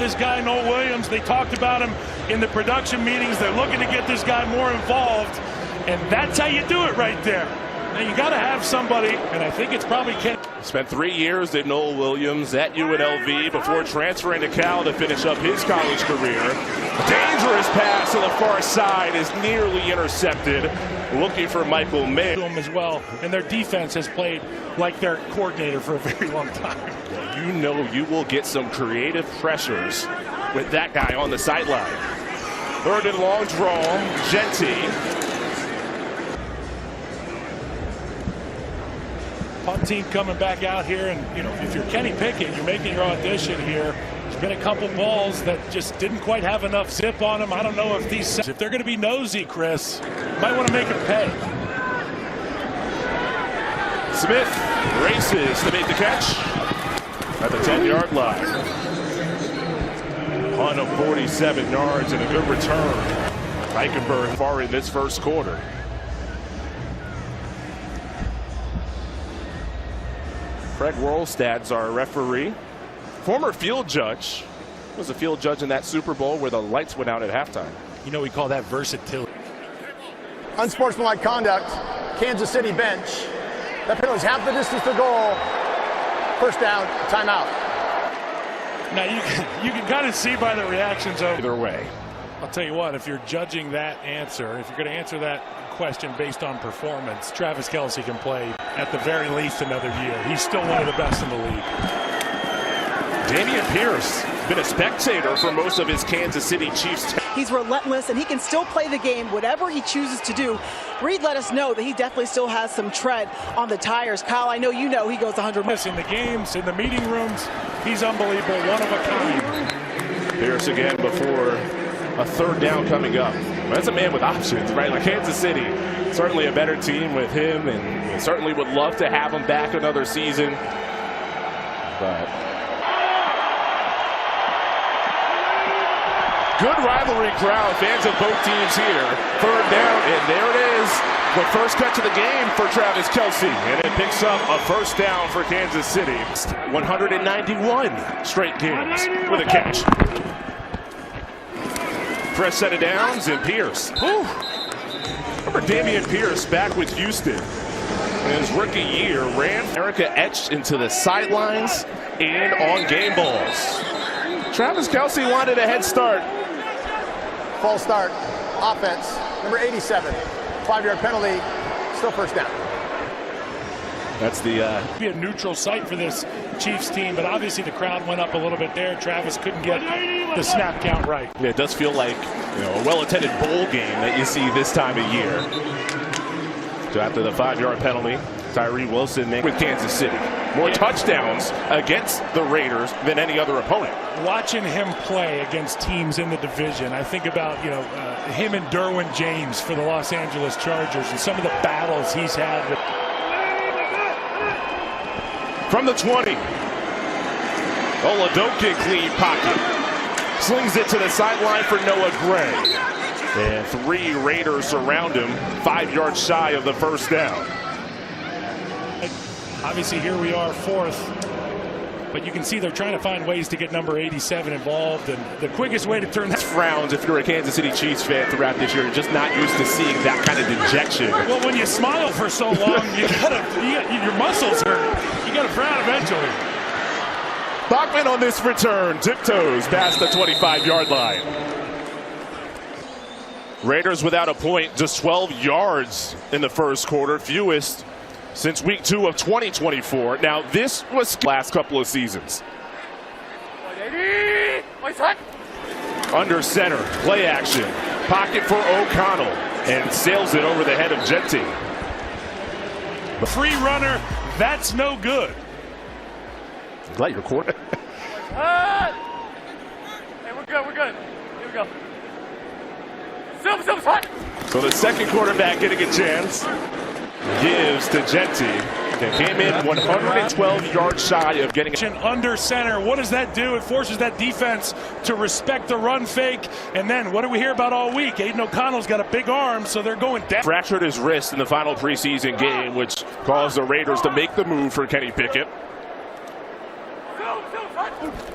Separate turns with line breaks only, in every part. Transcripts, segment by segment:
this guy, Noel Williams. They talked about him in the production meetings. They're looking to get this guy more involved, and that's how you do it right there. Now you got to have somebody, and I think it's probably Ken.
Spent 3 years at Noel Williams at UNLV before transferring to Cal to finish up his college career. A dangerous pass to the far side is nearly intercepted. Looking for Michael May.
As well, and their defense has played like their coordinator for a very long time.
You know you will get some creative pressures with that guy on the sideline. Third and long draw, Kelce.
Punt team coming back out here, and you know, if you're Kenny Pickett, you're making your audition here. There's been a couple balls that just didn't quite have enough zip on them. I don't know if if they're going to be nosy, Chris, might want to make it pay.
Smith races to make the catch at the 10-yard line. On of 47 yards and a good return. Reichenberg far in this first quarter. Craig Worlstad's our referee. Former field judge. Was a field judge in that Super Bowl where the lights went out at halftime.
You know, we call that versatility.
Unsportsmanlike conduct. Kansas City bench. That penalty is half the distance to goal. First down, timeout.
Now you can kind of see by the reactions of
either way.
I'll tell you what, if you're judging that answer, if you're going to answer that question based on performance, Travis Kelce can play at the very least another year. He's still one of the best in the league.
Dameon Pierce, been a spectator for most of his Kansas City Chiefs.
He's relentless, and he can still play the game, whatever he chooses to do. Reed let us know that he definitely still has some tread on the tires. Kyle, I know you know he goes 100 miles.
In the games, in the meeting rooms, he's unbelievable, one of a kind.
Pierce again before a third down coming up. That's a man with options, right? Like Kansas City, certainly a better team with him, and certainly would love to have him back another season. But good rivalry crowd, fans of both teams here. Third down, and there it is. The first catch of the game for Travis Kelce, and it picks up a first down for Kansas City. 191 straight games with a catch. Fresh set of downs, and Pierce. Whew. Remember Dameon Pierce back with Houston in his rookie year, ran America etched into the sidelines and on game balls. Travis Kelce wanted a head start.
False start, offense, number 87. 5-yard penalty, still first down.
That's the be a neutral site for this Chiefs team, but obviously the crowd went up a little bit there. Travis couldn't get the snap count right.
Yeah, it does feel like, you know, a well-attended bowl game that you see this time of year. So after the 5-yard penalty, Tyree Wilson with Kansas City. More touchdowns against the Raiders than any other opponent.
Watching him play against teams in the division, I think about, you know, him and Derwin James for the Los Angeles Chargers and some of the battles he's had with.
From the 20, Oladoke clean pocket. Slings it to the sideline for Noah Gray. And 3 Raiders surround him, 5 yards shy of the first down.
Obviously, here we are, 4th. But you can see they're trying to find ways to get number 87 involved. And the quickest way to turn that
frowns if you're a Kansas City Chiefs fan throughout this year. You're just not used to seeing that kind of dejection.
Well, when you smile for so long, your muscles hurt. You got to frown eventually.
Bachman on this return, tiptoes past the 25-yard line. Raiders without a point, just 12 yards in the first quarter, fewest since week 2 of 2024. Now, this was last couple of seasons. Under center, play action, pocket for O'Connell, and sails it over the head of Kelce.
Free runner, that's no good.
I'm glad you're quarter.
Hey, we're good. Here we go. Silver's hot.
So the second quarterback getting a chance. Gives to Kelce. That came in 112 yards shy of getting
under center. What does that do? It forces that defense to respect the run fake. And then what do we hear about all week? Aiden O'Connell's got a big arm, so they're going down.
Fractured his wrist in the final preseason game, which caused the Raiders to make the move for Kenny Pickett.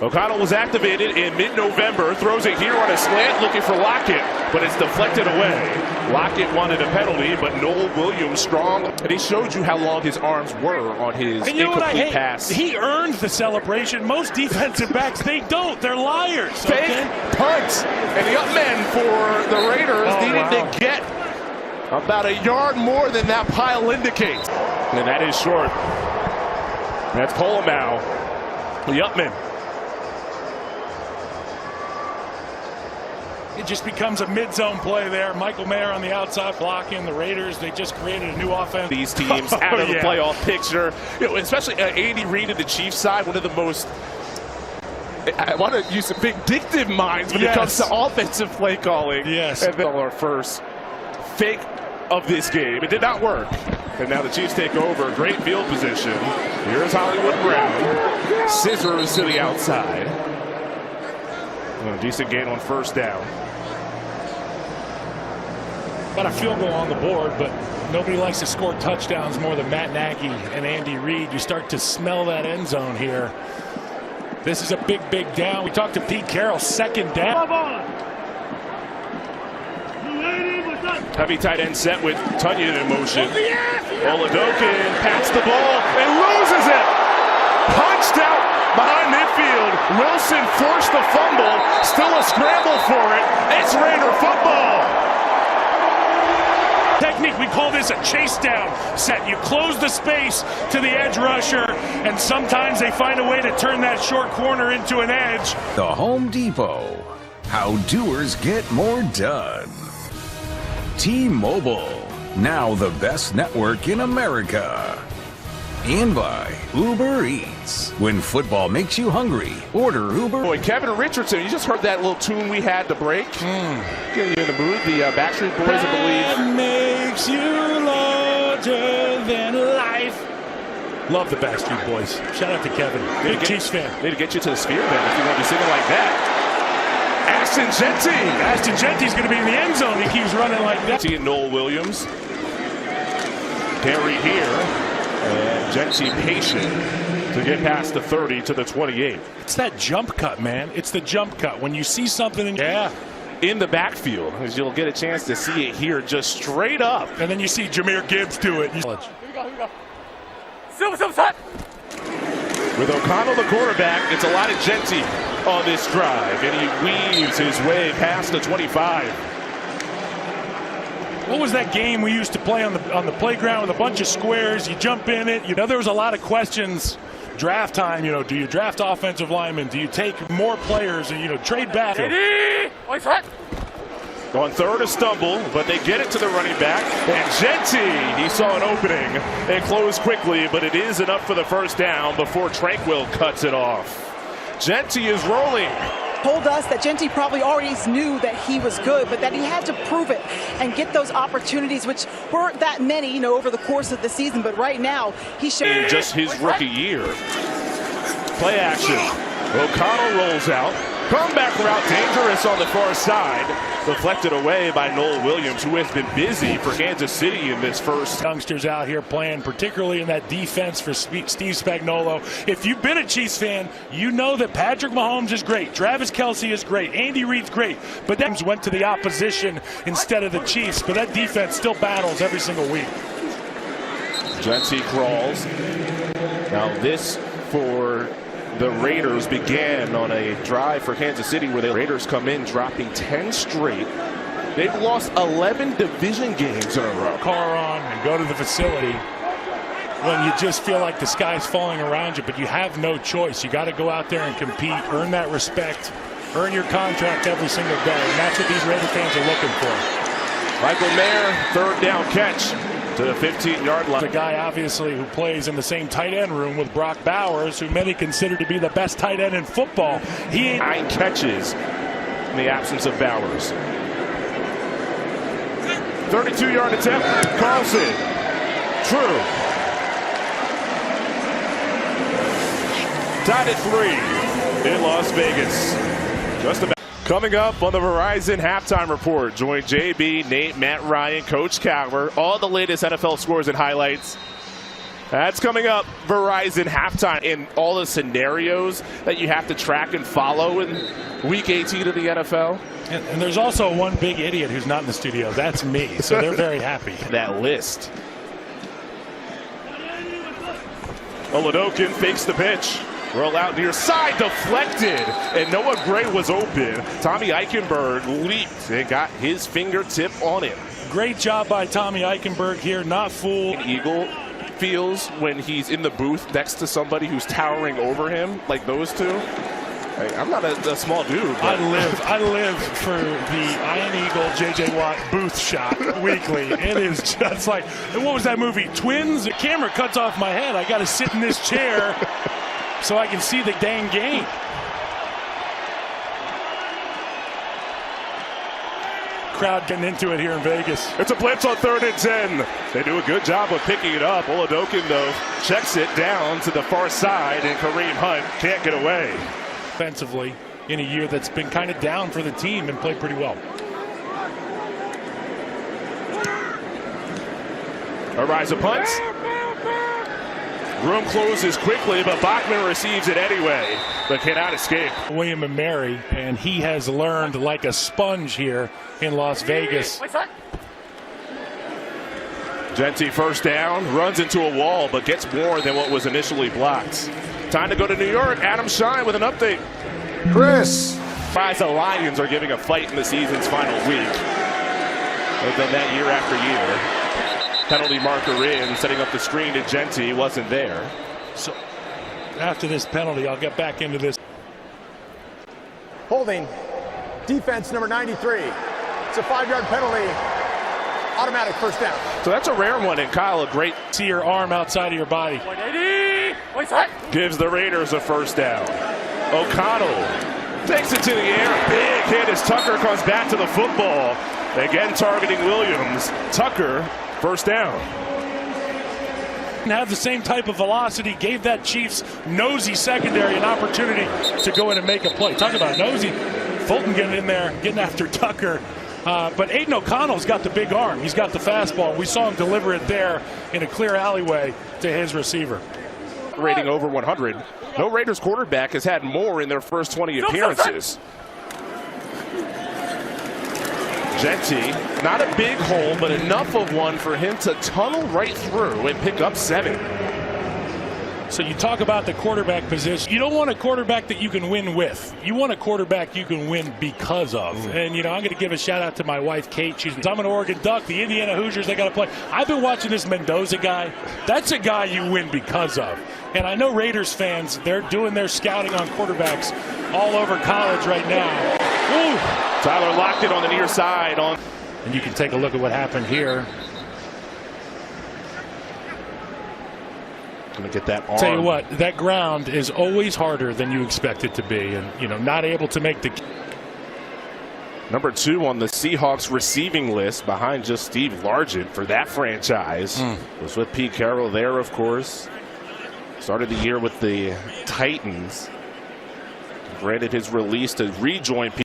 O'Connell was activated in mid-November, throws it here on a slant looking for Lockett, but it's deflected away. Lockett wanted a penalty, but Noel Williams strong, and he showed you how long his arms were on his incomplete pass.
He earned the celebration. Most defensive backs, they don't. They're liars.
Fake punt, and the up men for the Raiders needed to get about a yard more than that pile indicates. And that is short. That's Polamaw, the up men.
It just becomes a mid-zone play there. Michael Mayer on the outside blocking. The Raiders, they just created a new offense.
These teams out of the playoff picture, especially Andy Reid and the Chiefs side, one of the most, I want to use some vindictive minds when it comes to offensive play calling.
Yes.
And then our first fake of this game. It did not work. And now the Chiefs take over. Great field position. Here's Hollywood Brown. Scissors to the outside. Decent gain on first down.
Got a field goal on the board, but nobody likes to score touchdowns more than Matt Nagy and Andy Reid. You start to smell that end zone here. This is a big, big down. We talked to Pete Carroll, second down.
Heavy tight end set with Tunyon in motion. Oladokin pats the ball and loses it. Punched out behind midfield. Wilson forced the fumble. Still a scramble for it. It's Raider football.
Technique, we call this a chase down set. You close the space to the edge rusher, and sometimes they find a way to turn that short corner into an edge.
The Home Depot. How doers get more done. T-Mobile. Now the best network in America. And by Uber Eats. When football makes you hungry, order Uber.
Boy, Kevin Richardson, you just heard that little tune we had to break. Getting you in the mood. The Backstreet Boys, I believe.
That makes you larger than life. Love the Backstreet Boys. Shout out to Kevin. Big Chiefs fan.
Need to get you to the Sphere then if you want to be singing like that.
Ashton Genty's going to be in the end zone. He keeps running like that.
See Noel Williams. Carry here. And Genty patient to get past the 30 to the 28.
It's that jump cut, man. It's the jump cut. When you see something
in the backfield, as you'll get a chance to see it here just straight up.
And then you see Jahmyr Gibbs do it.
Here we go. Silver, set.
With O'Connell the quarterback, it's a lot of Genty on this drive, and he weaves his way past the 25.
What was that game we used to play on the playground with a bunch of squares? You jump in it. There was a lot of questions. Draft time, do you draft offensive linemen? Do you take more players? Trade back.
On third, a stumble, but they get it to the running back. And Genty, he saw an opening and closed quickly, but it is enough for the first down before Tranquil cuts it off. Genty is rolling.
Told us that Genty probably already knew that he was good, but that he had to prove it and get those opportunities, which weren't that many, over the course of the season. But right now, he showed
in just his rookie year. Play action. O'Connell rolls out. Comeback route dangerous on the far side. Deflected away by Noel Williams, who has been busy for Kansas City in this first.
Youngsters out here playing, particularly in that defense for Steve Spagnuolo. If you've been a Chiefs fan, you know that Patrick Mahomes is great. Travis Kelce is great. Andy Reid's great. But then went to the opposition instead of the Chiefs. But that defense still battles every single week.
Genty crawls. Now this for the Raiders began on a drive for Kansas City where the Raiders come in dropping 10 straight. They've lost 11 division games in a row.
Car on and go to the facility when you just feel like the sky's falling around you, but you have no choice. You got to go out there and compete, earn that respect, earn your contract every single day, and that's what these Raider fans are looking for.
Michael Mayer, third down catch to the 15-yard line.
The guy, obviously, who plays in the same tight end room with Brock Bowers, who many consider to be the best tight end in football. He ain't
9 catches in the absence of Bowers. 32-yard attempt. Carlson. True. Tied at 3 in Las Vegas. Just about. Coming up on the Verizon Halftime Report, join JB, Nate, Matt Ryan, Coach Cower, all the latest NFL scores and highlights. That's coming up. Verizon halftime in all the scenarios that you have to track and follow in Week 18 of the NFL.
And there's also one big idiot who's not in the studio. That's me. So they're very happy.
That list. Oladokin fakes the pitch. Roll out near side, deflected, and Noah Gray was open. Tommy Eichenberg leaped and got his fingertip on it.
Great job by Tommy Eichenberg here, not fooled.
Eagle feels when he's in the booth next to somebody who's towering over him, like those two. I'm not a small dude. But
I live for the Iron Eagle J.J. Watt booth shot weekly. It is just like, what was that movie, Twins? The camera cuts off my head. I got to sit in this chair so I can see the dang game. Crowd getting into it here in Vegas.
It's a blitz on 3rd and 10. They do a good job of picking it up. Oladokin, though, checks it down to the far side, and Kareem Hunt can't get away.
Offensively in a year that's been kind of down for the team and played pretty well.
Ariza punts. Room closes quickly, but Bachman receives it anyway, but cannot escape.
William and Mary, and he has learned like a sponge here in Las Vegas.
Genty first down, runs into a wall, but gets more than what was initially blocked. Time to go to New York. Adam Shine with an update.
Chris.
The Lions are giving a fight in the season's final week. They've done that year after year. Penalty marker in, setting up the screen to Genty, wasn't there.
So after this penalty, I'll get back into this.
Holding. Defense number 93. It's a 5-yard penalty. Automatic first down.
So that's a rare one, and Kyle, a great.
See your arm outside of your body.
180. Wait, set.
Gives the Raiders a first down. O'Connell takes it to the air. Big hit as Tucker comes back to the football. Again targeting Williams. Tucker, first down.
Have the same type of velocity, gave that Chiefs nosy secondary an opportunity to go in and make a play. Talk about nosy. Fulton getting in there, getting after Tucker. But Aiden O'Connell's got the big arm. He's got the fastball. We saw him deliver it there in a clear alleyway to his receiver.
Rating over 100. No Raiders quarterback has had more in their first 20 appearances. Genty, not a big hole, but enough of one for him to tunnel right through and pick up 7.
So you talk about the quarterback position. You don't want a quarterback that you can win with. You want a quarterback you can win because of. And, you know, I'm going to give a shout out to my wife, Kate. I'm an Oregon Duck. The Indiana Hoosiers, they got to play. I've been watching this Mendoza guy. That's a guy you win because of. And I know Raiders fans, they're doing their scouting on quarterbacks all over college right now. Ooh.
Tyler locked it on the near side.
And you can take a look at what happened here.
Gonna get that arm.
Tell you what, that ground is always harder than you expect it to be, and you know, not able to make the.
Number 2 on the Seahawks receiving list, behind just Steve Largent for that franchise. Was with Pete Carroll there, of course. Started the year with the Titans. Granted his release to rejoin Pete.